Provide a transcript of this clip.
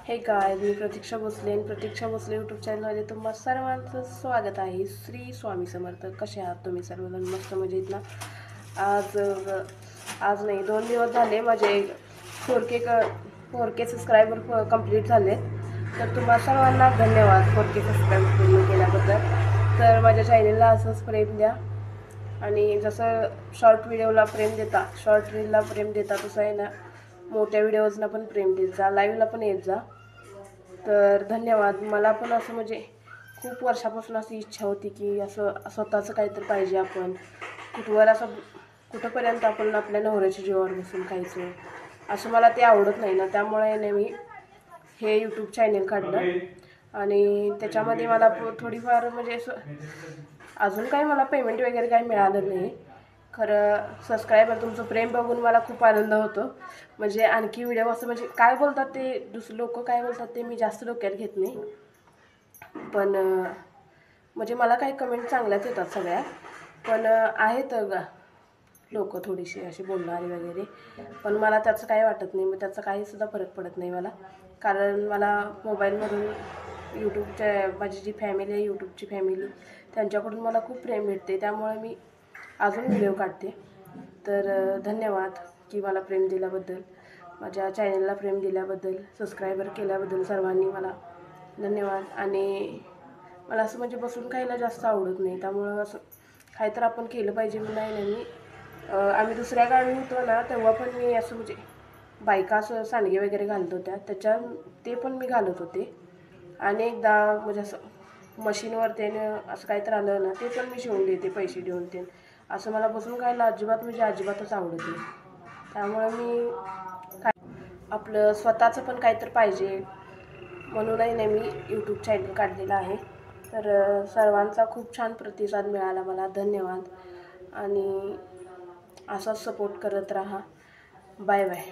हे काय मी प्रतीक्षा भोसले आणि प्रतीक्षा भोसले यूट्यूब चॅनलमध्ये तुम्हा सर्वांचं स्वागत आहे. श्री स्वामी समर्थ. कसे आहात तुम्ही सर्वजण? मस्त मजेत ना? आज आज नाही 2 दिवस झाले माझे 4K सबस्क्रायबर कंप्लीट झाले. तर तुम्हा सर्वांना धन्यवाद 4K सबस्क्रायबर पूर्ण केल्याबद्दल. तर माझ्या चॅनलला असंच प्रेम द्या आणि जसं शॉर्ट व्हिडिओला प्रेम देता, शॉर्ट रीलला प्रेम देता, तसं आहे ना मोठ्या व्हिडिओजना पण प्रेम देत जा, लाईव्हला पण येत जा. तर धन्यवाद. मला पण असं म्हणजे खूप वर्षापासून अशी इच्छा होती की असं स्वतःचं काहीतरी पाहिजे. आपण कुठंपर्यंत आपण आपल्या नवऱ्याच्या जीवावर बसून खायचं, असं मला ते आवडत नाही ना. त्यामुळे मी हे यूट्यूब चॅनल काढलं आणि त्याच्यामध्ये मला थोडीफार म्हणजे असं अजून काही मला पेमेंट वगैरे काही मिळालं नाही. खरं सबस्क्रायबर तुमचं प्रेम बघून मला खूप आनंद होतो. म्हणजे आणखी व्हिडिओ असं म्हणजे काय बोलतात ते दुसरे लोक काय बोलतात ते मी जास्त डोक्यात घेत नाही. पण म्हणजे मला काही कमेंट चांगल्याच येतात सगळ्या. पण आहेत लोक थोडीशी अशी बोलणारी वगैरे, पण मला त्याचं काही वाटत नाही. मग त्याचा काहीसुद्धा फरक पडत नाही मला. कारण मला मोबाईलमधून माझी जी फॅमिली आहे, यूट्यूबची फॅमिली, त्यांच्याकडून मला खूप प्रेम भेटते. त्यामुळे मी अजून व्हिडिओ काढते. तर धन्यवाद की मला प्रेम दिल्याबद्दल, माझ्या चॅनलला प्रेम दिल्याबद्दल, सबस्क्रायबर केल्याबद्दल सर्वांनी मला धन्यवाद. आणि मला असं म्हणजे बसून खायला जास्त आवडत नाही. त्यामुळं असं काहीतर आपण केलं पाहिजे म्हणून आहे ना मी आम्ही दुसऱ्या गावी होतो ना तेव्हा पण मी असं म्हणजे बायका असं सांडगे वगैरे घालत होत्या, ते पण मी घालत होते. आणि एकदा म्हणजे असं मशीनवर असं काहीतरी आलं ना ते पण मी शिवून देते पैसे देऊन असं मला बसून खायला अजिबातच आवडत नाही. त्यामुळे मी आपलं स्वतःचं पण काहीतरी पाहिजे म्हणूनही नाही मी यूट्यूब चॅनल काढलेलं आहे. तर सर्वांचा खूप छान प्रतिसाद मिळाला मला. धन्यवाद आणि असाच सपोर्ट करत राहा. Bye bye.